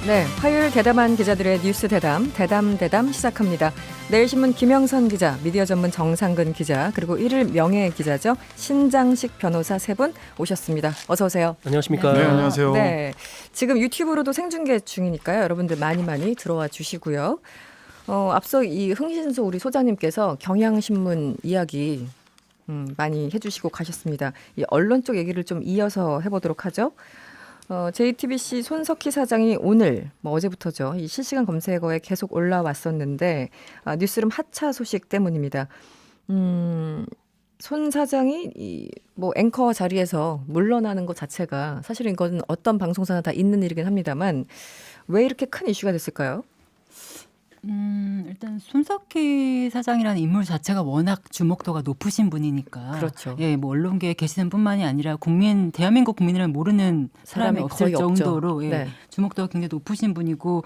네, 화요일 대담한 기자들의 뉴스 대담 시작합니다. 내일신문 김영선 기자, 미디어 전문 정상근 기자, 그리고 일일 명예 기자죠. 신장식 변호사 세 분 오셨습니다. 어서 오세요. 안녕하십니까. 네, 안녕하세요. 네, 지금 유튜브로도 생중계 중이니까요. 여러분들 많이 들어와 주시고요. 앞서 이 흥신소 우리 소장님께서 경향신문 이야기 많이 해주시고 가셨습니다. 이 언론 쪽 얘기를 좀 이어서 해보도록 하죠. JTBC 손석희 사장이 오늘 어제부터죠. 이 실시간 검색어에 계속 올라왔었는데 뉴스룸 하차 소식 때문입니다. 손 사장이 앵커 자리에서 물러나는 것 자체가 사실은 이건 어떤 방송사나 다 있는 일이긴 합니다만 왜 이렇게 큰 이슈가 됐을까요? 일단 손석희 사장이라는 인물 자체가 워낙 주목도가 높으신 분이니까. 그렇죠. 예, 언론계에 계시는 뿐만이 아니라 대한민국 국민을 모르는 사람이 없을 거의 없죠. 정도로 네. 주목도가 굉장히 높으신 분이고,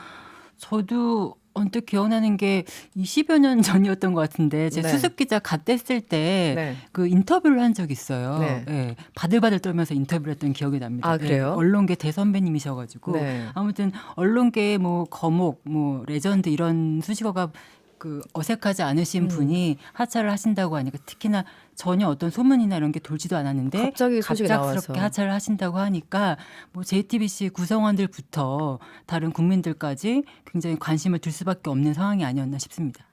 저도 언뜻 기억나는 게 20여 년 전이었던 것 같은데 제 네. 수습 기자 갓 됐을 때 그 네. 인터뷰를 한 적이 있어요. 네. 예, 바들바들 떨면서 인터뷰를 했던 기억이 납니다. 아, 그래요? 언론계 대선배님이셔가지고 네. 아무튼 언론계의 거목, 레전드 이런 수식어가 어색하지 않으신 분이 하차를 하신다고 하니까, 특히나 전혀 어떤 소문이나 이런 게 돌지도 않았는데 갑자기 소식이 갑작스럽게 나와서. 하차를 하신다고 하니까 JTBC 구성원들부터 다른 국민들까지 굉장히 관심을 둘 수밖에 없는 상황이 아니었나 싶습니다.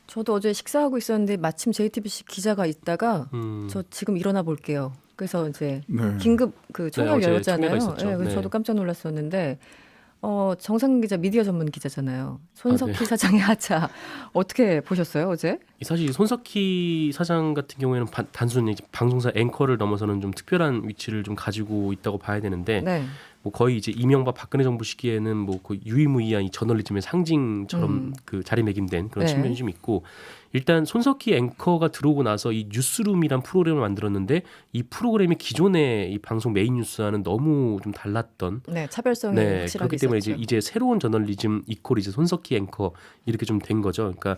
저도 어제 식사하고 있었는데 마침 JTBC 기자가 있다가 저 지금 일어나 볼게요. 그래서 이제 네. 긴급 총회를 어제 열었잖아요. 총회가 있었죠. 그래서 네. 저도 깜짝 놀랐었는데 정상근 기자 미디어 전문 기자잖아요. 손석희 네. 사장의 하차 어떻게 보셨어요 어제? 사실 손석희 사장 같은 경우에는 단순히 방송사 앵커를 넘어서는 좀 특별한 위치를 좀 가지고 있다고 봐야 되는데 네. 거의 이제 이명박 박근혜 정부 시기에는 거의 유일무이한 이 저널리즘의 상징처럼 자리매김된 그런 네. 측면이 좀 있고, 일단 손석희 앵커가 들어오고 나서 이 뉴스룸이란 프로그램을 만들었는데 이 프로그램이 기존의 이 방송 메인 뉴스와는 너무 좀 달랐던. 네, 차별성이 네, 확실하게 그렇기 때문에 있었죠. 이제 새로운 저널리즘 이퀄 이제 손석희 앵커 이렇게 좀 된 거죠. 그러니까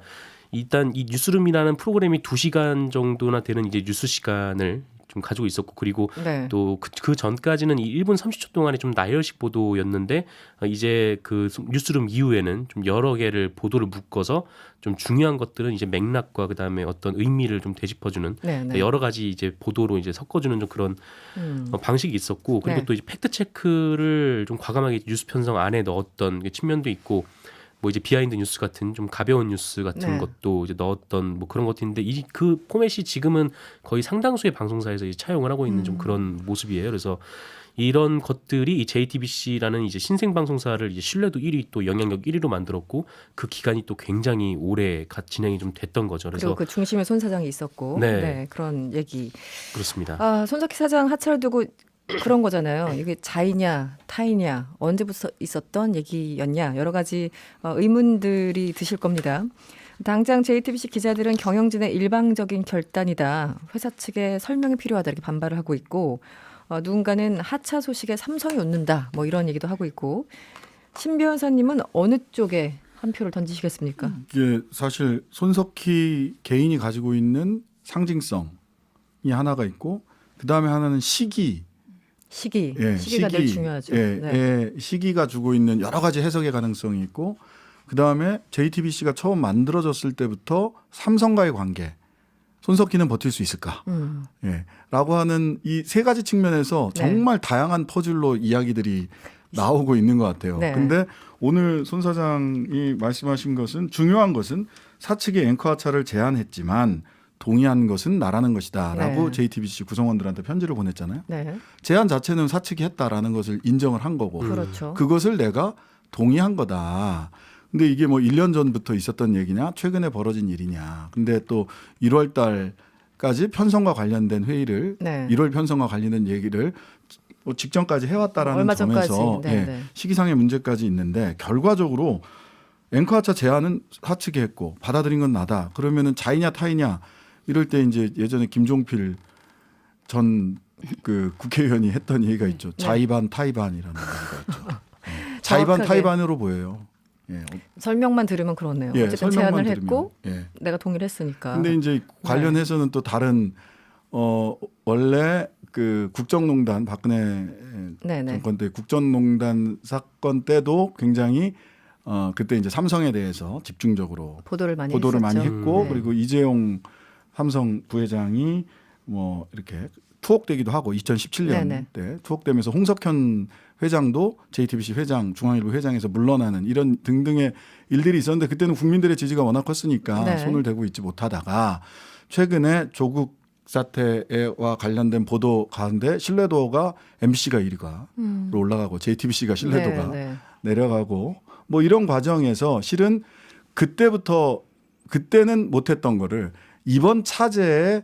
일단 이 뉴스룸이라는 프로그램이 2시간 정도나 되는 이제 뉴스 시간을 좀 가지고 있었고, 그리고 네. 또 그 전까지는 이 1분 30초 동안의 좀 나열식 보도였는데 이제 그 뉴스룸 이후에는 좀 여러 개를 보도를 묶어서 좀 중요한 것들은 이제 맥락과 그다음에 어떤 의미를 좀 되짚어주는 네. 여러 가지 이제 보도로 이제 섞어주는 좀 그런 방식이 있었고, 그리고 네. 또 이제 팩트 체크를 좀 과감하게 뉴스 편성 안에 넣었던 측면도 있고, 이제 비하인드 뉴스 같은 좀 가벼운 뉴스 같은 네. 것도 이제 넣었던 그런 것도 있는데 그 포맷이 지금은 거의 상당수의 방송사에서 이제 차용을 하고 있는 좀 그런 모습이에요. 그래서 이런 것들이 이 JTBC라는 이제 신생 방송사를 이제 신뢰도 1위 또 영향력 1위로 만들었고, 그 기간이 또 굉장히 오래 진행이 좀 됐던 거죠. 그래서 그리고 그 중심에 손 사장이 있었고 네. 그런 얘기. 그렇습니다. 손석희 사장 하차를 두고 그런 거잖아요. 이게 자이냐 타이냐 언제부터 있었던 얘기였냐 여러 가지 의문들이 드실 겁니다. 당장 JTBC 기자들은 경영진의 일방적인 결단이다. 회사 측에 설명이 필요하다 이렇게 반발을 하고 있고, 누군가는 하차 소식에 삼성이 웃는다 이런 얘기도 하고 있고, 신 변호사님은 어느 쪽에 한 표를 던지시겠습니까? 이게 사실 손석희 개인이 가지고 있는 상징성이 하나가 있고, 그 다음에 하나는 시기가 제일 중요하죠. 네. 시기가 주고 있는 여러 가지 해석의 가능성이 있고, 그 다음에 JTBC가 처음 만들어졌을 때부터 삼성과의 관계, 손석희는 버틸 수 있을까? 라고 하는 이 세 가지 측면에서 네. 정말 다양한 퍼즐로 이야기들이 나오고 있는 것 같아요. 네. 근데 오늘 손 사장이 말씀하신 것은, 중요한 것은 사측이 앵커 하차를 제안했지만 동의한 것은 나라는 것이다 라고 네. JTBC 구성원들한테 편지를 보냈잖아요. 네. 제안 자체는 사측이 했다라는 것을 인정을 한 거고, 그렇죠. 그것을 내가 동의한 거다. 근데 이게 1년 전부터 있었던 얘기냐, 최근에 벌어진 일이냐. 근데 또 1월 달까지 편성과 관련된 회의를, 네. 1월 편성과 관련된 얘기를 직전까지 해왔다라는 얼마 점에서 전까지. 네. 시기상의 문제까지 있는데, 결과적으로 앵커 하차 제안은 사측이 했고 받아들인 건 나다. 그러면은 자이냐 타이냐 이럴 때 이제 예전에 김종필 전 국회의원이 했던 얘기가 있죠. 자의반 타의반이라는 얘기가 있죠. 자의반 정확하게. 타의반으로 보여요. 예. 설명만 들으면 그렇네요. 예, 어쨌든 설명만 제안을 했고 들으면. 예. 내가 동의를 했으니까. 근데 이제 관련해서는 또 다른 원래 그 국정농단 박근혜 네네. 정권 때 국정농단 사건 때도 굉장히 그때 이제 삼성에 대해서 집중적으로 보도를 많이 많이 했었죠. 했고 네. 그리고 이재용 삼성 부회장이 뭐 이렇게 투옥되기도 하고 2017년 네네. 때 투옥되면서 홍석현 회장도 JTBC 회장, 중앙일보 회장에서 물러나는 이런 등등의 일들이 있었는데 그때는 국민들의 지지가 워낙 컸으니까 네. 손을 대고 있지 못하다가 최근에 조국 사태와 관련된 보도 가운데 신뢰도가 MBC가 1위가로 올라가고 JTBC가 신뢰도가 네. 내려가고 뭐 이런 과정에서 실은 그때는 못했던 거를 이번 차제에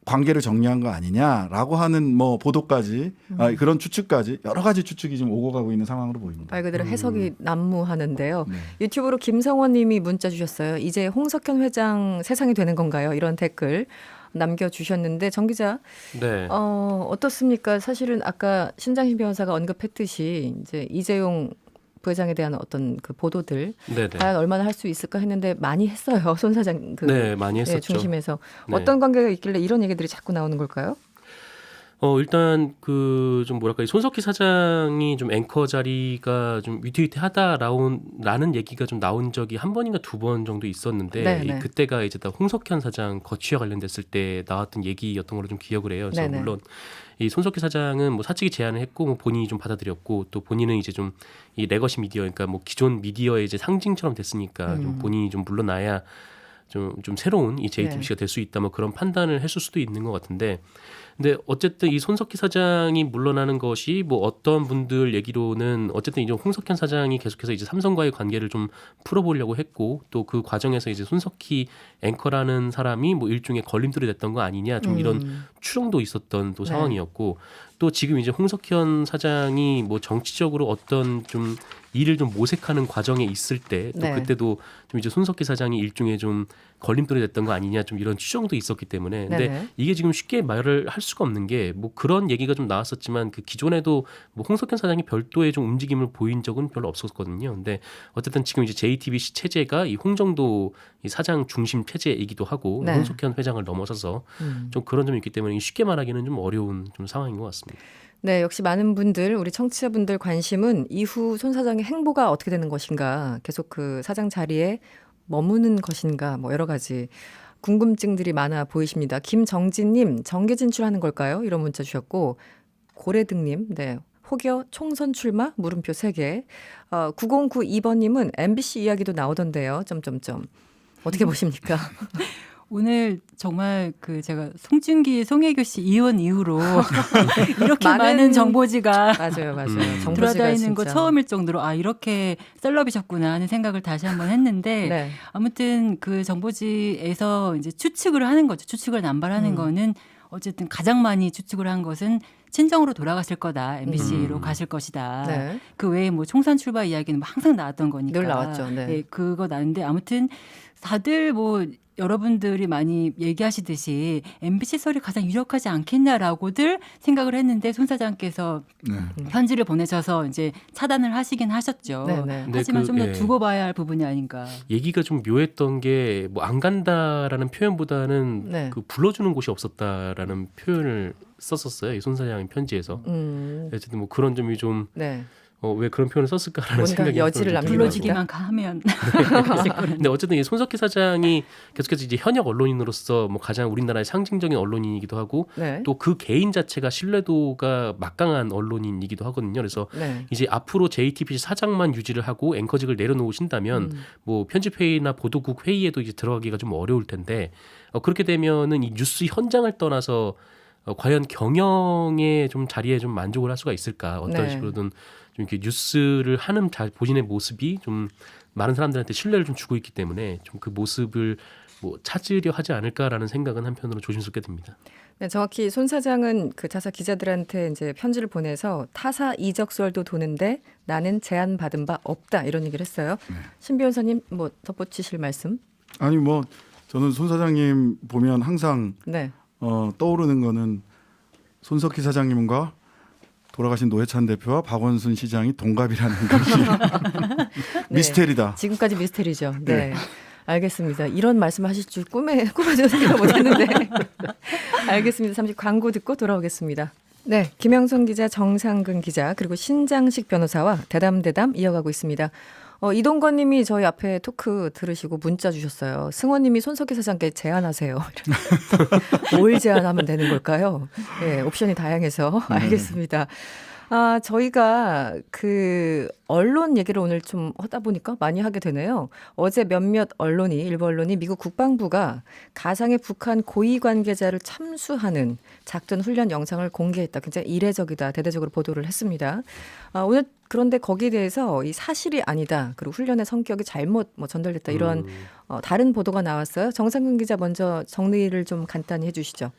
관계를 정리한 거 아니냐라고 하는 뭐 보도까지 그런 추측까지 여러 가지 추측이 지금 오고 가고 있는 상황으로 보입니다. 말 그대로 해석이 난무하는데요. 네. 유튜브로 김성원 님이 문자 주셨어요. 이제 홍석현 회장 세상이 되는 건가요? 이런 댓글 남겨주셨는데 정 기자 네. 어떻습니까? 사실은 아까 신장식 변호사가 언급했듯이 이제 이재용 부회장에 대한 어떤 그 보도들 네네. 과연 얼마나 할 수 있을까 했는데 많이 했어요. 손 사장 네, 많이 했었죠. 중심에서 네. 어떤 관계가 있길래 이런 얘기들이 자꾸 나오는 걸까요? 일단 그 좀 뭐랄까 이 손석희 사장이 좀 앵커 자리가 좀 위태위태하다라는 얘기가 좀 나온 적이 한 번인가 두 번 정도 있었는데 네네. 그때가 이제 다 홍석현 사장 거취와 관련됐을 때 나왔던 얘기였던 걸로 좀 기억을 해요. 그래서 네네. 물론 이 손석희 사장은 뭐 사측이 제안을 했고 뭐 본인이 좀 받아들였고 또 본인은 이제 좀 이 레거시 미디어 그러니까 뭐 기존 미디어의 이제 상징처럼 됐으니까 좀 본인이 좀 물러나야 좀 새로운 이 JTBC가 될 수 있다 뭐 그런 판단을 했을 수도 있는 것 같은데 근데 어쨌든 이 손석희 사장이 물러나는 것이 뭐 어떤 분들 얘기로는 어쨌든 이제 홍석현 사장이 계속해서 이제 삼성과의 관계를 좀 풀어보려고 했고 또 그 과정에서 이제 손석희 앵커라는 사람이 뭐 일종의 걸림돌이 됐던 거 아니냐 좀 이런 추정도 있었던 또 네. 상황이었고 또 지금 이제 홍석현 사장이 뭐 정치적으로 어떤 좀 일을 좀 모색하는 과정에 있을 때 또 네. 그때도 좀 이제 손석희 사장이 일종의 좀 걸림돌이 됐던 거 아니냐 좀 이런 추정도 있었기 때문에 근데 네네. 이게 지금 쉽게 말을 할 수가 없는 게 뭐 그런 얘기가 좀 나왔었지만 그 기존에도 뭐 홍석현 사장이 별도의 좀 움직임을 보인 적은 별로 없었거든요. 근데 어쨌든 지금 이제 JTBC 체제가 이 홍정도 이 사장 중심 체제이기도 하고 네. 홍석현 회장을 넘어서서 좀 그런 점이 있기 때문에 쉽게 말하기는 좀 어려운 좀 상황인 것 같습니다. 네, 역시 많은 분들, 우리 청취자분들 관심은 이후 손 사장의 행보가 어떻게 되는 것인가, 계속 그 사장 자리에 머무는 것인가, 뭐 여러 가지 궁금증들이 많아 보이십니다. 김정진님, 정계 진출하는 걸까요? 이런 문자 주셨고, 고래등님, 네. 혹여 총선 출마? 물음표 3개. 9092번님은 MBC 이야기도 나오던데요. 점점점. 어떻게 보십니까? 오늘 정말 그 제가 송중기, 송혜교 씨 이혼 이후로 이렇게 많은- 많은 정보지가 맞아요. 정보지가 돌아다니는 거 진짜. 처음일 정도로 이렇게 셀럽이셨구나 하는 생각을 다시 한번 했는데 네. 아무튼 그 정보지에서 이제 추측을 하는 거죠. 추측을 남발하는 거는 어쨌든 가장 많이 추측을 한 것은 친정으로 돌아가실 거다. MBC로 가실 것이다. 네. 그 외에 뭐 총선 출마 이야기는 뭐 항상 나왔던 거니까. 늘 나왔죠. 네. 예, 그거 나는데 아무튼 다들 뭐 여러분들이 많이 얘기하시듯이 MBC 설이 가장 유력하지 않겠냐라고들 생각을 했는데 손 사장께서 네. 편지를 보내셔서 이제 차단을 하시긴 하셨죠. 네네. 근데 하지만 그, 좀 더 예. 두고 봐야 할 부분이 아닌가. 얘기가 좀 묘했던 게 뭐 안 간다라는 표현보다는 네. 그 불러주는 곳이 없었다라는 표현을 썼었어요. 이 손 사장의 편지에서. 어쨌든 뭐 그런 점이 좀 네. 왜 그런 표현을 썼을까라는 뭔가 생각이 여지를 좀 들긴 남기고 하고. 불러주기만 하면. 근데 어쨌든 이 손석희 사장이 계속해서 이제 현역 언론인으로서 뭐 가장 우리나라의 상징적인 언론인이기도 하고 네. 또 그 개인 자체가 신뢰도가 막강한 언론인이기도 하거든요. 그래서 네. 이제 앞으로 JTBC 사장만 유지를 하고 앵커직을 내려놓으신다면 뭐 편집회의나 보도국 회의에도 이제 들어가기가 좀 어려울 텐데 그렇게 되면은 이 뉴스 현장을 떠나서 과연 경영의 좀 자리에 좀 만족을 할 수가 있을까? 어떤 네. 식으로든 좀 이렇게 뉴스를 하는 본인의 모습이 좀 많은 사람들한테 신뢰를 좀 주고 있기 때문에 좀 그 모습을 뭐 찾으려 하지 않을까라는 생각은 한편으로 조심스럽게 듭니다. 네, 정확히 손 사장은 그 자사 기자들한테 이제 편지를 보내서 타사 이적설도 도는데 나는 제안 받은 바 없다 이런 얘기를 했어요. 신 변호사님 뭐 덧붙이실 말씀? 아니 뭐 저는 손 사장님 보면 항상 네. 떠오르는 거는 손석희 사장님과 돌아가신 노회찬 대표와 박원순 시장이 동갑이라는 것이 네. 미스테리다. 지금까지 미스테리죠. 네. 알겠습니다. 이런 말씀 하실 줄 꿈에도 생각 못했는데. 알겠습니다. 잠시 광고 듣고 돌아오겠습니다. 네, 김영선 기자, 정상근 기자, 그리고 신장식 변호사와 대담 이어가고 있습니다. 이동건 님이 저희 앞에 토크 들으시고 문자 주셨어요. 승원 님이 손석희 사장께 제안하세요. 뭘 제안하면 되는 걸까요? 네, 옵션이 다양해서 알겠습니다. 저희가 그 언론 얘기를 오늘 좀 하다 보니까 많이 하게 되네요. 어제 몇몇 언론이, 일부 언론이 미국 국방부가 가상의 북한 고위 관계자를 참수하는 작전 훈련 영상을 공개했다. 굉장히 이례적이다. 대대적으로 보도를 했습니다. 오늘 그런데 거기에 대해서 이 사실이 아니다. 그리고 훈련의 성격이 잘못 전달됐다. 이런 다른 보도가 나왔어요. 정상근 기자 먼저 정리를 좀 간단히 해주시죠.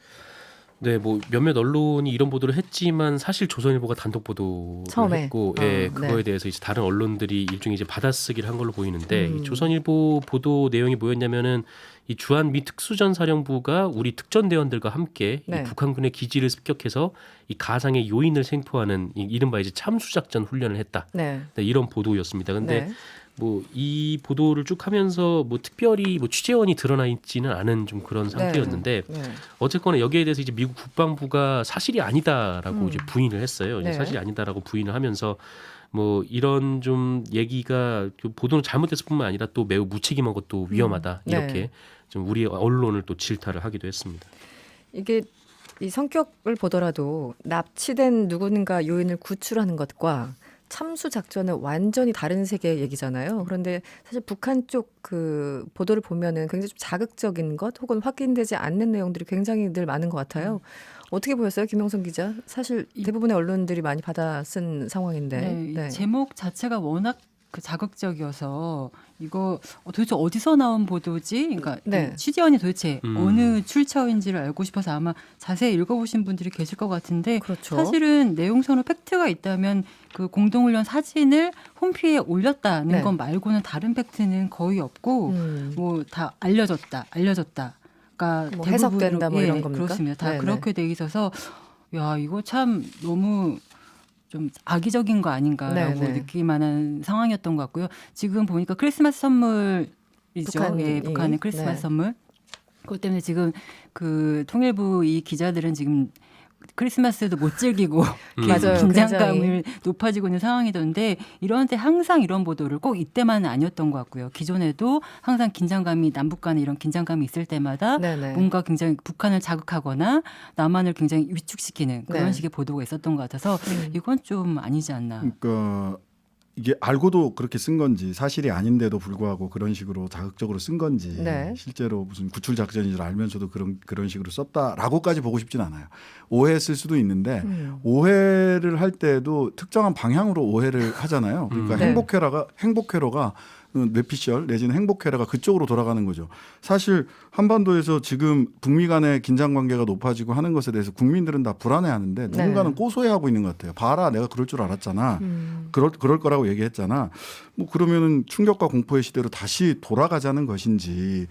네, 뭐 몇몇 언론이 이런 보도를 했지만 사실 조선일보가 단독 보도를 처음에. 했고, 예, 그거에 네. 대해서 이제 다른 언론들이 일종의 이제 받아쓰기를 한 걸로 보이는데 이 조선일보 보도 내용이 뭐였냐면은 이 주한 미 특수전사령부가 우리 특전대원들과 함께 네. 이 북한군의 기지를 습격해서 이 가상의 요인을 생포하는 이른바 이제 참수작전 훈련을 했다. 네. 네, 이런 보도였습니다. 근데 네. 뭐 이 보도를 쭉 하면서 뭐 특별히 뭐 취재원이 드러나 있지는 않은 좀 그런 상태였는데 네. 어쨌거나 여기에 대해서 이제 미국 국방부가 사실이 아니다라고 이제 부인을 했어요. 이제 네. 사실이 아니다라고 부인을 하면서 뭐 이런 좀 얘기가 보도는 잘못됐을 뿐만 아니라 또 매우 무책임한 것도 위험하다 이렇게 네. 좀 우리 언론을 또 질타를 하기도 했습니다. 이게 이 성격을 보더라도 납치된 누군가 요인을 구출하는 것과 참수 작전은 완전히 다른 세계의 얘기잖아요. 그런데 사실 북한 쪽 그 보도를 보면은 굉장히 좀 자극적인 것 혹은 확인되지 않는 내용들이 굉장히 늘 많은 것 같아요. 어떻게 보였어요, 김영선 기자? 사실 대부분의 언론들이 많이 받아 쓴 상황인데. 네, 이 네. 제목 자체가 워낙 그 자극적이어서 이거 도대체 어디서 나온 보도지? 그러니까 네. 이 취재원이 도대체 음. 어느 출처인지를 알고 싶어서 아마 자세히 읽어보신 분들이 계실 것 같은데 그렇죠. 사실은 내용상으로 팩트가 있다면 그 공동훈련 사진을 홈피에 올렸다는 네. 것 말고는 다른 팩트는 거의 없고 뭐 다 알려졌다. 그러니까 뭐 해석된다 뭐 이런 겁니까? 그렇습니다. 다 네네. 그렇게 돼 있어서 야 이거 참 너무 좀 악의적인 거 아닌가라고 네네. 느낄 만한 상황이었던 것 같고요. 지금 보니까 크리스마스 선물이죠. 북한이. 북한의 크리스마스 네. 선물. 그것 때문에 지금 그 통일부 이 기자들은 지금 크리스마스도 못 즐기고 맞아요. 긴장감을 굉장히. 높아지고 있는 상황이던데 이런 때 항상 이런 보도를 꼭 이때만은 아니었던 것 같고요. 기존에도 항상 긴장감이 남북 간에 이런 긴장감이 있을 때마다 네네. 뭔가 굉장히 북한을 자극하거나 남한을 굉장히 위축시키는 그런 네. 식의 보도가 있었던 것 같아서 이건 좀 아니지 않나. 그러니까 이게 알고도 그렇게 쓴 건지 사실이 아닌데도 불구하고 그런 식으로 자극적으로 쓴 건지 네. 실제로 무슨 구출 작전인 줄 알면서도 그런 식으로 썼다라고까지 보고 싶진 않아요. 오해했을 수도 있는데 오해를 할 때도 특정한 방향으로 오해를 하잖아요. 그러니까 네. 행복회로가 뇌피셜 내지는 행복회로가 그쪽으로 돌아가는 거죠. 사실 한반도에서 지금 북미 간의 긴장 관계가 높아지고 하는 것에 대해서 국민들은 다 불안해하는데 누군가는 고소해하고 있는 것 같아요. 봐라, 내가 그럴 줄 알았잖아. 그럴 거라고 얘기했잖아. 뭐 그러면은 충격과 공포의 시대로 다시 돌아가자는 것인지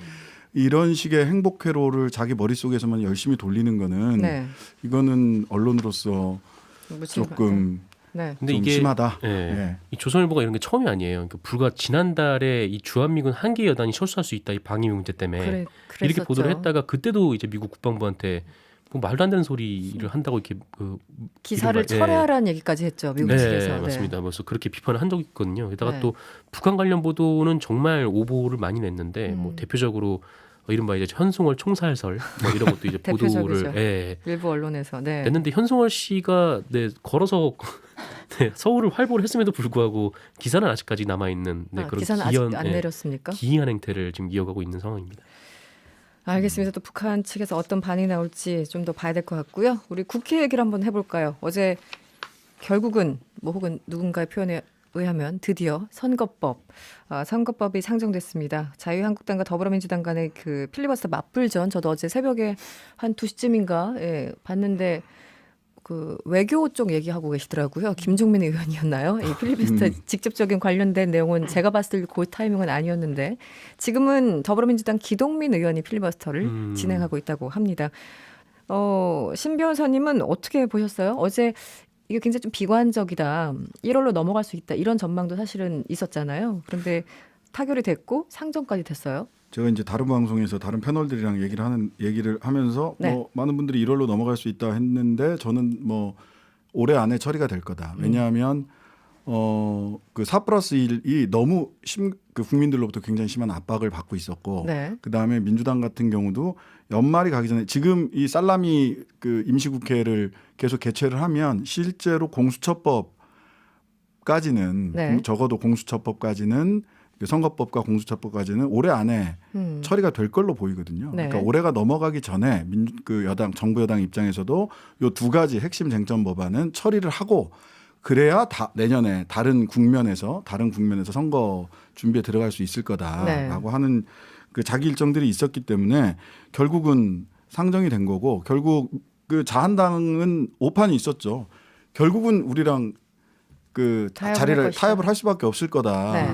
이런 식의 행복회로를 자기 머릿속에서만 열심히 돌리는 거는 네. 이거는 언론으로서 조금 네. 근데 좀 이게 심하다. 예. 예. 이 조선일보가 이런 게 처음이 아니에요. 그러니까 불과 지난달에 이 주한미군 한 개 여단이 철수할 수 있다 이 방위 문제 때문에 이렇게 그랬었죠. 보도를 했다가 그때도 이제 미국 국방부한테 뭐 말도 안 되는 소리를 한다고 이렇게 기사를 이른바- 예. 철회하라는 얘기까지 했죠. 미국 네, 측에서. 맞습니다. 그래서 그렇게 비판을 한 적이 있거든요. 게다가 네. 또 북한 관련 보도는 정말 오보를 많이 냈는데 뭐 대표적으로 이른바 이제 현송월 총살설 뭐 이런 것도 이제 대표적이죠. 보도를 예, 일부 언론에서. 네. 냈는데 현송월 씨가 걸어서 네, 서울을 활보를 했음에도 불구하고 기사는 아직까지 남아 있는 그런 기사는 기이한, 아직 안 내렸습니까? 기이한 행태를 지금 이어가고 있는 상황입니다. 알겠습니다. 또 북한 측에서 어떤 반응이 나올지 좀 더 봐야 될 것 같고요. 우리 국회 얘기를 한번 해볼까요? 어제 결국은 뭐 혹은 누군가의 표현에 의하면 드디어 선거법이 상정됐습니다. 자유한국당과 더불어민주당 간의 그 필리버스터 맞불전 저도 어제 새벽에 한 2시쯤인가 봤는데 그 외교 쪽 얘기하고 계시더라고요. 김종민 의원이었나요? 이 필리버스터 직접적인 관련된 내용은 제가 봤을 때 그 타이밍은 아니었는데 지금은 더불어민주당 기동민 의원이 필리버스터를 진행하고 있다고 합니다. 신 변호사님은 어떻게 보셨어요? 어제 이게 굉장히 좀 비관적이다. 1월로 넘어갈 수 있다. 이런 전망도 사실은 있었잖아요. 그런데 타결이 됐고 상정까지 됐어요. 제가 이제 다른 방송에서 다른 패널들이랑 얘기를 하면서 네. 뭐 많은 분들이 1월로 넘어갈 수 있다 했는데 저는 뭐 올해 안에 처리가 될 거다. 왜냐하면 그 4+1이 너무 그 국민들로부터 굉장히 심한 압박을 받고 있었고 네. 그다음에 민주당 같은 경우도 연말이 가기 전에 지금 이 살라미 그 임시국회를 계속 개최를 하면 실제로 공수처법까지는 네. 적어도 공수처법까지는 그 선거법과 공수처법까지는 올해 안에 처리가 될 걸로 보이거든요. 네. 그러니까 올해가 넘어가기 전에 그 정부 여당 입장에서도 요 두 가지 핵심 쟁점 법안은 처리를 하고 그래야 내년에 다른 국면에서 선거 준비에 들어갈 수 있을 거다라고 하는 그 자기 일정들이 있었기 때문에 결국은 상정이 된 거고 결국 그 자한당은 오판이 있었죠. 결국은 우리랑 그 자리를 타협을 할 수밖에 없을 거다. 네.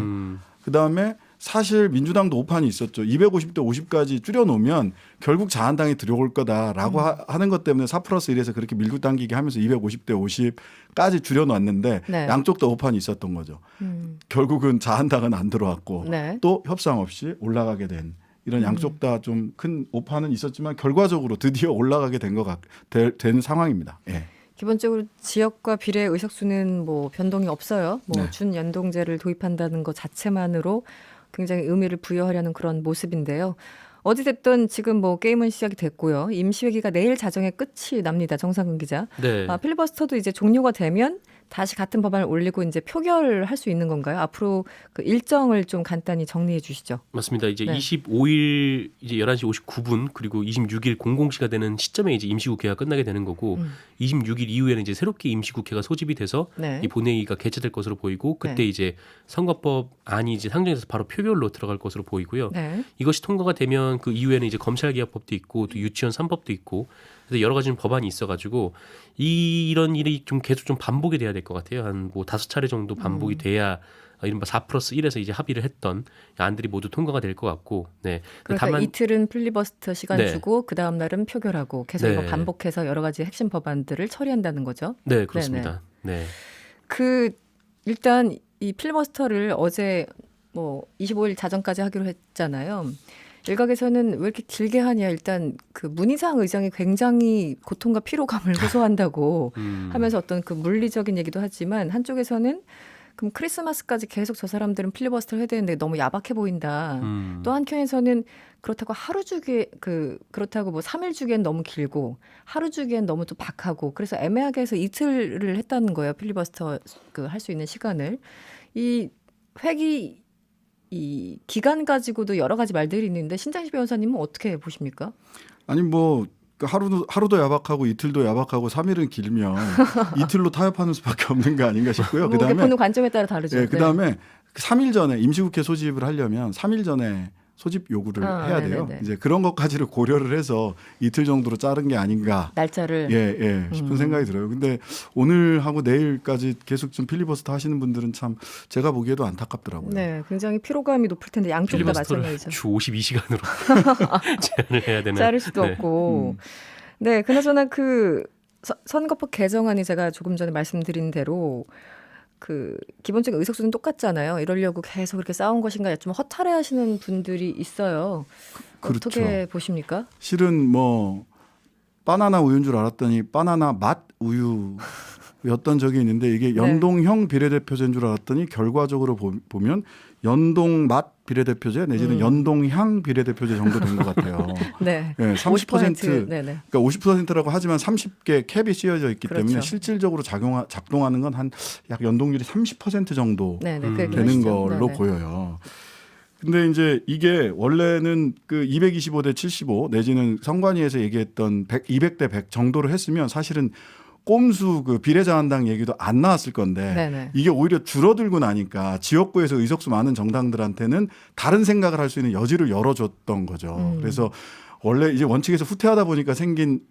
그다음에 사실 민주당도 오판이 있었죠. 250대 50까지 줄여놓으면 결국 자한당이 들어올 거다라고 하는 것 때문에 4+1에서 그렇게 밀고 당기게 하면서 250대 50까지 줄여놨는데 네. 양쪽 다 오판이 있었던 거죠. 결국은 자한당은 안 들어왔고 네. 또 협상 없이 올라가게 된 이런 양쪽 다 좀 큰 오판은 있었지만 결과적으로 드디어 올라가게 된 상황입니다. 예. 기본적으로 지역과 비례 의석수는 뭐 변동이 없어요. 뭐 네. 준연동제를 도입한다는 것 자체만으로 굉장히 의미를 부여하려는 그런 모습인데요. 어찌됐든 지금 뭐 게임은 시작이 됐고요. 임시회기가 내일 자정에 끝이 납니다. 정상근 기자. 네. 필리버스터도 이제 종료가 되면 다시 같은 법안을 올리고 이제 표결할 수 있는 건가요? 앞으로 그 일정을 좀 간단히 정리해 주시죠. 맞습니다. 이제 네. 25일 이제 11시 59분 그리고 26일 00시가 되는 시점에 이제 임시국회가 끝나게 되는 거고 26일 이후에는 이제 새롭게 임시국회가 소집이 돼서 네. 이 본회의가 개최될 것으로 보이고 그때 네. 이제 선거법 안이 이제 상정해서 바로 표결로 들어갈 것으로 보이고요. 네. 이것이 통과가 되면 그 이후에는 이제 검찰개혁법도 있고 또 유치원 3법도 있고 그래서 여러 가지 법안이 있어가지고 이런 일이 좀 계속 좀 반복이 돼야 될 것 같아요. 한 뭐 5차례 정도 반복이 돼야 이른바 4+1에서 이제 합의를 했던 안들이 모두 통과가 될 것 같고, 네. 그러니까 다만 이틀은 필리버스터 시간 네. 주고 그 다음 날은 표결하고 계속 네. 이거 반복해서 여러 가지 핵심 법안들을 처리한다는 거죠. 네 그렇습니다. 네. 그 일단 이 필리버스터를 어제 뭐 25일 자정까지 하기로 했잖아요. 일각에서는 왜 이렇게 길게 하냐. 일단 그 문희상 의장이 굉장히 고통과 피로감을 호소한다고 하면서 어떤 그 물리적인 얘기도 하지만 한쪽에서는 그럼 크리스마스까지 계속 저 사람들은 필리버스터를 해야 되는데 너무 야박해 보인다. 또 한켠에서는 그렇다고 하루 주기 그렇다고 뭐 3일 주기엔 너무 길고 하루 주기엔 너무 또 박하고 그래서 애매하게 해서 이틀을 했다는 거예요. 필리버스터 그 할 수 있는 시간을. 이 회기 이 기간 가지고도 여러 가지 말들이 있는데 신장식 변호사님은 어떻게 보십니까? 아니 뭐 하루도 야박하고 이틀도 야박하고 3일은 길면 이틀로 타협하는 수밖에 없는 거 아닌가 싶고요. 뭐 그다음에 보는 관점에 따라 다르죠. 예, 그다음에 3일 전에 임시국회 소집을 하려면 3일 전에 소집 요구를 해야 돼요. 네네네. 이제 그런 것까지를 고려를 해서 이틀 정도로 자른 게 아닌가. 날짜를 싶은 생각이 들어요. 근데 오늘하고 내일까지 계속 좀 필리버스터 하시는 분들은 참 제가 보기에도 안타깝더라고요. 네, 굉장히 피로감이 높을 텐데 양쪽 다 필리버스터를 마찬가지죠. 주 52시간으로 제한을 해야 되는. 자를 수도 네. 없고. 네, 그나저나 그 선거법 개정안이 제가 조금 전에 말씀드린 대로 그 기본적인 의석수는 똑같잖아요. 이러려고 계속 그렇게 싸운 것인가 좀 허탈해하시는 분들이 있어요. 그렇죠. 어떻게 보십니까? 실은 뭐 바나나 우유인 줄 알았더니 바나나 맛 우유였던 적이 있는데 이게 연동형 비례대표제인 줄 알았더니 결과적으로 보면 연동 맛 비례대표제 내지는 연동향 비례대표제 정도 된 것 같아요. 네, 네, 30% 네네. 그러니까 50%라고 하지만 30개 캡이 씌워져 있기 그렇죠. 때문에 실질적으로 작동하는 건 한 약 연동률이 30% 정도 네네. 그게 되는 그러시죠. 걸로 네네. 보여요. 근데 이제 이게 원래는 그 225대 75 내지는 선관위에서 얘기했던 200대 100 정도로 했으면 사실은 꼼수 그 비례자한당 얘기도 안 나왔을 건데 네네. 이게 오히려 줄어들고 나니까 지역구에서 의석수 많은 정당들한테는 다른 생각을 할 수 있는 여지를 열어줬던 거죠. 그래서 원래 이제 원칙에서 후퇴하다 보니까 생긴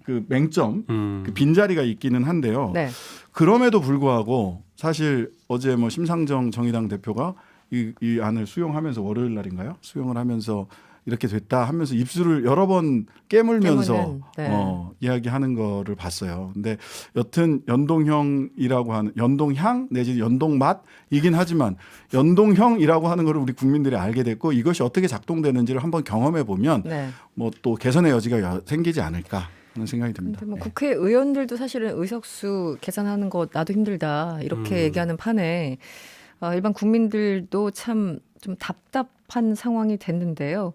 그 맹점, 그 빈자리가 있기는 한데요. 네. 그럼에도 불구하고 사실 어제 뭐 심상정 정의당 대표가 이 안을 수용하면서 월요일 날인가요? 수용을 하면서 이렇게 됐다 하면서 입술을 여러 번 깨물면서 깨무는, 네. 이야기하는 거를 봤어요. 근데 여튼 연동형이라고 하는 연동향 내지 연동맛이긴 하지만 연동형이라고 하는 거를 우리 국민들이 알게 됐고 이것이 어떻게 작동되는지를 한번 경험해 보면 네. 뭐 또 개선의 여지가 생기지 않을까 하는 생각이 듭니다. 근데 뭐 네. 국회의원들도 사실은 의석수 계산하는 거 나도 힘들다 이렇게 얘기하는 판에 일반 국민들도 참 좀 답답한 상황이 됐는데요.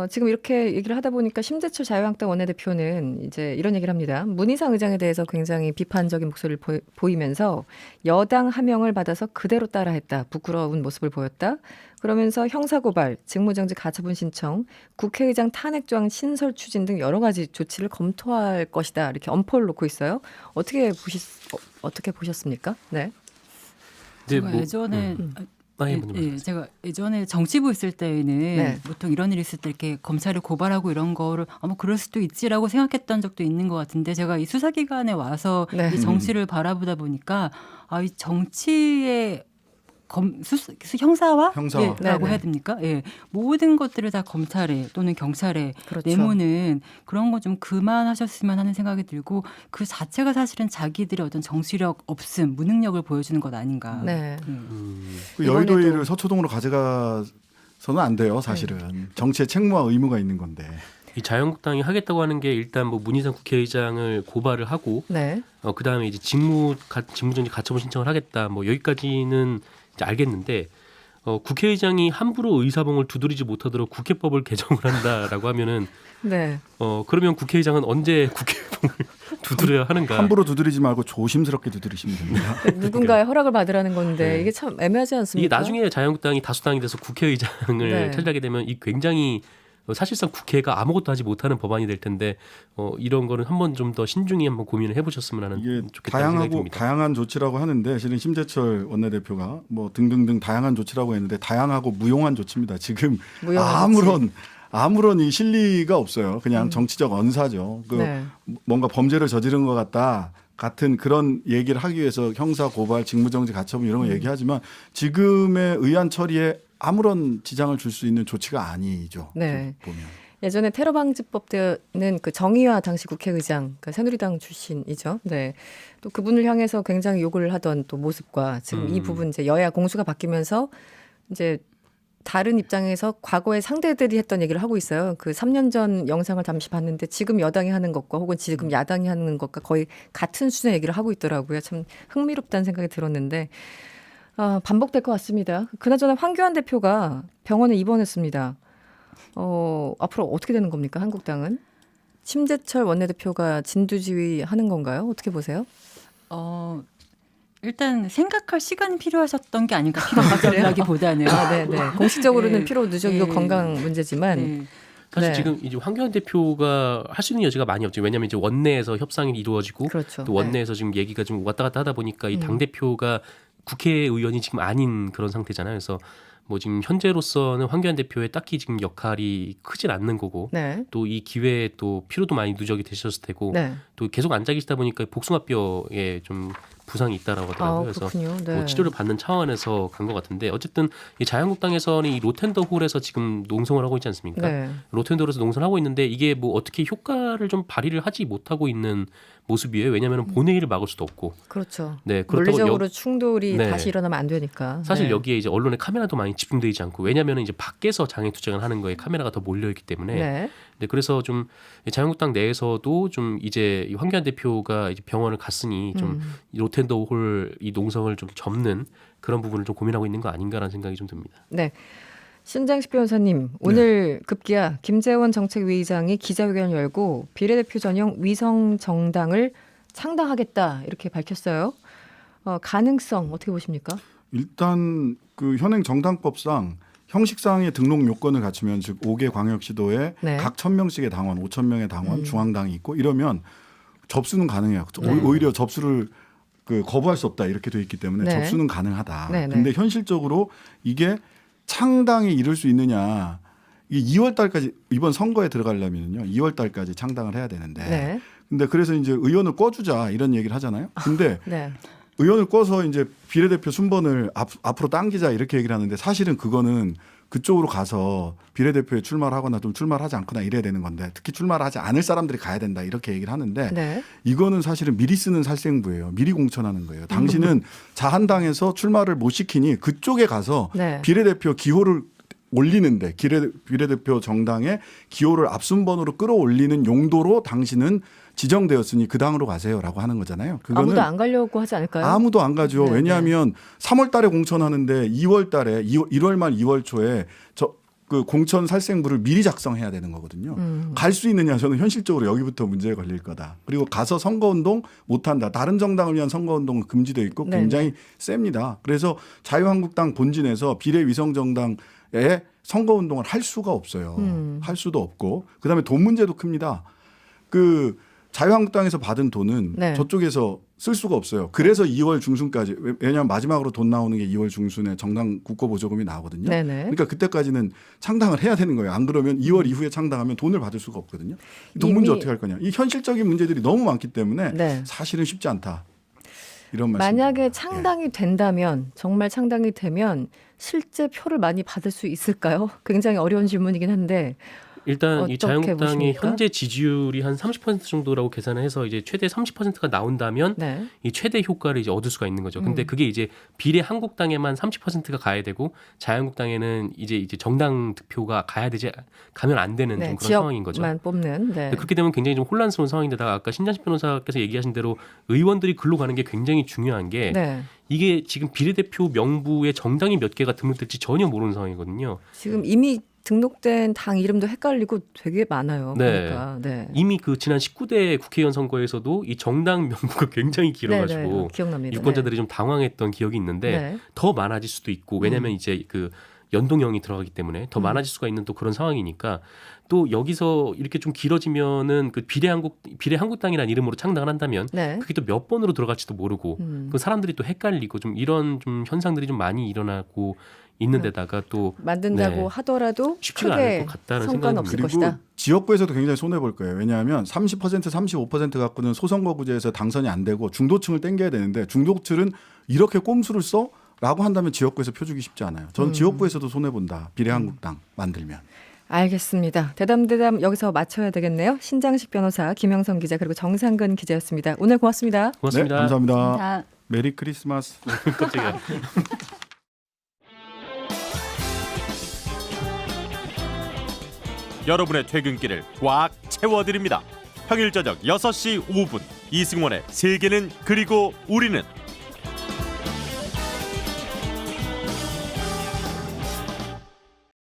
지금 이렇게 얘기를 하다 보니까 심재철 자유한국당 원내대표는 이제 이런 얘기를 합니다. 문희상 의장에 대해서 굉장히 비판적인 목소리를 보이면서 여당 하명을 받아서 그대로 따라했다. 부끄러운 모습을 보였다. 그러면서 형사고발, 직무정지 가처분 신청, 국회의장 탄핵조항 신설 추진 등 여러 가지 조치를 검토할 것이다. 이렇게 엄포를 놓고 있어요. 어떻게 보셨습니까? 네. 이제 제가 뭐, 예전에 제가 예전에 정치부 있을 때에는 네. 보통 이런 일이 있을 때 이렇게 검찰을 고발하고 이런 거를 뭐 그럴 수도 있지라고 생각했던 적도 있는 것 같은데 제가 이 수사기관에 와서 네. 이 정치를 바라보다 보니까 이 정치의 형사화라고 형사화. 네, 네. 해야 됩니까? 예, 모든 것들을 다 검찰에 또는 경찰에 그렇죠. 내모는 그런 거 좀 그만하셨으면 하는 생각이 들고 그 자체가 사실은 자기들의 어떤 정치력 없음, 무능력을 보여주는 것 아닌가. 네. 그 이번에도- 여의도의를 서초동으로 가져가서는 안 돼요. 사실은 정치의 책무와 의무가 있는 건데. 이 자유한국당이 하겠다고 하는 게 일단 뭐 문희상 국회의장을 고발을 하고 네. 그 다음에 이제 직무정지 가처분 신청을 하겠다. 뭐 여기까지는 이제 알겠는데 국회의장이 함부로 의사봉을 두드리지 못하도록 국회법을 개정을 한다라고 하면은 네. 그러면 국회의장은 언제 국회법을 두드려야 하는가? 함부로 두드리지 말고 조심스럽게 두드리시면 됩니다. 누군가의 허락을 받으라는 건데 네. 이게 참 애매하지 이게 않습니까? 나중에 자유한국당이 다수당이 돼서 국회의장을 네. 차지하게 되면 이 굉장히 사실상 국회가 아무것도 하지 못하는 법안이 될 텐데 이런 거는 한번 좀 더 신중히 한번 고민을 해보셨으면 하는 이게 좋겠다는 생각이 듭니다. 다양한 조치라고 하는데 실은 심재철 원내대표가 뭐 등등등 다양한 조치라고 했는데 다양하고 무용한 조치입니다. 지금 무용한 아무런 이 실리가 없어요. 그냥 정치적 언사죠. 네. 뭔가 범죄를 저지른 것 같다. 같은 그런 얘기를 하기 위해서 형사 고발, 직무정지 가처분 이런 거 얘기하지만 지금의 의안 처리에 아무런 지장을 줄 수 있는 조치가 아니죠. 네. 보면. 예전에 테러 방지법 때는 그 정의화 당시 국회의장, 그러니까 새누리당 출신이죠. 네. 또 그분을 향해서 굉장히 욕을 하던 또 모습과 지금 이 부분 이제 여야 공수가 바뀌면서 이제 다른 입장에서 과거의 상대들이 했던 얘기를 하고 있어요. 그 3년 전 영상을 잠시 봤는데 지금 여당이 하는 것과 혹은 지금 야당이 하는 것과 거의 같은 수준의 얘기를 하고 있더라고요. 참 흥미롭다는 생각이 들었는데 반복될 것 같습니다. 그나저나 황교안 대표가 병원에 입원했습니다. 앞으로 어떻게 되는 겁니까? 한국당은? 심재철 원내대표가 진두지휘 하는 건가요? 어떻게 보세요? 일단 생각할 시간이 필요하셨던 게 아닌가 필요하다기보다는 네네. 공식적으로는 네. 피로 누적이고 네. 건강 문제지만 네. 사실 네. 지금 이제 황교안 대표가 할 수 있는 여지가 많이 없죠. 왜냐하면 이제 원내에서 협상이 이루어지고 그렇죠. 또 원내에서 지금 얘기가 좀 왔다 갔다 하다 보니까 이 음. 당 대표가 국회의원이 지금 아닌 그런 상태잖아요. 그래서 뭐 지금 현재로서는 황교안 대표의 딱히 지금 역할이 크진 않는 거고 네. 또 이 기회에 또 피로도 많이 누적이 되셨을 테고 네. 또 또 계속 앉아 계시다 보니까 복숭아뼈에 좀 부상이 있다라고 하더라고요. 그래서 그렇군요. 네. 뭐 치료를 받는 차원에서 간 것 같은데 어쨌든 이 자유한국당에서는 이 로텐더홀에서 지금 농성을 하고 있지 않습니까? 네. 로텐더홀에서 농성을 하고 있는데 이게 뭐 어떻게 효과를 좀 발휘를 하지 못하고 있는 모습이에요. 왜냐하면 본회의를 막을 수도 없고. 그렇죠. 네, 그렇다고 물리적으로 충돌이 네. 다시 일어나면 안 되니까. 사실 네. 여기에 이제 언론의 카메라도 많이 집중되지 않고 왜냐하면 이제 밖에서 장애 투쟁을 하는 거에 카메라가 더 몰려 있기 때문에 네. 네, 그래서 좀 자유한국당 내에서도 좀 이제 이 황교안 대표가 이제 병원을 갔으니 좀 로텐더홀 이 농성을 좀 접는 그런 부분을 좀 고민하고 있는 거 아닌가라는 생각이 좀 듭니다. 네. 신장식 변호사님, 오늘 급기야 김재원 정책위의장이 기자회견을 열고 비례대표 전용 위성 정당을 창당하겠다 이렇게 밝혔어요. 가능성 어떻게 보십니까? 일단 그 현행 정당법상 형식상의 등록 요건을 갖추면 즉 5개 광역시도에 네. 각 1,000명씩의 당원, 5,000명의 당원, 중앙당이 있고 이러면 접수는 가능해요. 네. 오히려 접수를 거부할 수 없다 이렇게 돼 있기 때문에 네. 접수는 가능하다. 네, 네. 근데 현실적으로 이게 창당에 이를 수 있느냐? 이게 2월 달까지 이번 선거에 들어가려면요. 2월 달까지 창당을 해야 되는데. 네. 근데 그래서 이제 의원을 꿔주자 이런 얘기를 하잖아요. 근데 네. 의원을 꿔서 이제 비례대표 순번을 앞으로 당기자 이렇게 얘기를 하는데 사실은 그거는 그쪽으로 가서 비례대표에 출마를 하거나 좀 출마를 하지 않거나 이래야 되는 건데 특히 출마를 하지 않을 사람들이 가야 된다 이렇게 얘기를 하는데 네. 이거는 사실은 미리 쓰는 살생부예요. 미리 공천하는 거예요. 당신은 자한당에서 출마를 못 시키니 그쪽에 가서 네. 비례대표 기호를 올리는데 비례대표 정당의 기호를 앞순번으로 끌어올리는 용도로 당신은 지정되었으니 그 당으로 가세요라고 하는 거잖아요. 그거는 아무도 안 가려고 하지 않을까요? 아무도 안 가죠. 네, 왜냐하면 3월 달에 공천하는데 2월 달에 1월 말 2월 초에 그 공천 살생부를 미리 작성해야 되는 거거든요. 갈 수 있느냐 저는 현실적으로 여기부터 문제가 걸릴 거다. 그리고 가서 선거운동 못한다. 다른 정당을 위한 선거운동은 금지되어 있고 굉장히 셉니다. 그래서 자유한국당 본진에서 비례위성정당에 선거운동을 할 수가 없어요. 할 수도 없고 그다음에 돈 문제도 큽니다. 그 자유한국당에서 받은 돈은 네. 저쪽에서 쓸 수가 없어요. 그래서 2월 중순까지 왜냐하면 마지막으로 돈 나오는 게 2월 중순에 정당 국고보조금이 나오거든요. 네네. 그러니까 그때까지는 창당을 해야 되는 거예요. 안 그러면 2월 이후에 창당하면 돈을 받을 수가 없거든요. 돈 문제 어떻게 할 거냐. 이 현실적인 문제들이 너무 많기 때문에 네. 사실은 쉽지 않다. 이런 말씀. 만약에 창당이 된다면 정말 창당이 되면 실제 표를 많이 받을 수 있을까요? 굉장히 어려운 질문이긴 한데 일단 이 어떻게 자유한국당의 보십니까? 현재 지지율이 한 30% 정도라고 계산을 해서 이제 최대 30%가 나온다면 네. 이 최대 효과를 이제 얻을 수가 있는 거죠. 근데 그게 이제 비례 한국당에만 30%가 가야 되고 자유한국당에는 이제 정당 득표가 가면 안 되는 네. 좀 그런 상황인 거죠. 지역만 뽑는. 네. 그렇게 되면 굉장히 좀 혼란스러운 상황인데다가 아까 신장식 변호사께서 얘기하신 대로 의원들이 글로 가는 게 굉장히 중요한 게 네. 이게 지금 비례대표 명부에 정당이 몇 개가 등록될지 전혀 모르는 상황이거든요. 지금 이미 등록된 당 이름도 헷갈리고 되게 많아요. 네. 보니까. 네. 이미 그 지난 19대 국회의원 선거에서도 이 정당 명부가 굉장히 길어가지고 네, 네. 기억납니다. 유권자들이 좀 당황했던 기억이 있는데 네. 더 많아질 수도 있고 왜냐하면 이제 그 연동형이 들어가기 때문에 더 많아질 수가 있는 또 그런 상황이니까 또 여기서 이렇게 좀 길어지면은 그 비례한국당이라는 이름으로 창당을 한다면 네. 그게 또 몇 번으로 들어갈지도 모르고 그 사람들이 또 헷갈리고 좀 이런 좀 현상들이 좀 많이 일어나고 있는 데다가 또 만든다고 네. 하더라도 쉽지가 않을 크게 것 같다는 성과는 생각이 없을 듭니다. 그리고 것이다. 지역구에서도 굉장히 손해 볼 거예요. 왜냐하면 30%, 35% 갖고는 소선거구제에서 당선이 안 되고 중도층을 땡겨야 되는데 중도층은 이렇게 꼼수를 써? 라고 한다면 지역구에서 표 주기 쉽지 않아요. 저는 지역구에서도 손해 본다. 비례한국당 만들면. 알겠습니다. 대담 여기서 마쳐야 되겠네요. 신장식 변호사, 김영선 기자 그리고 정상근 기자였습니다. 오늘 고맙습니다. 고맙습니다. 네, 감사합니다. 자, 메리 크리스마스. 깜짝이야. 여러분의 퇴근길을 꽉 채워드립니다. 평일 저녁 6시 5분 이승원의 세계는 그리고 우리는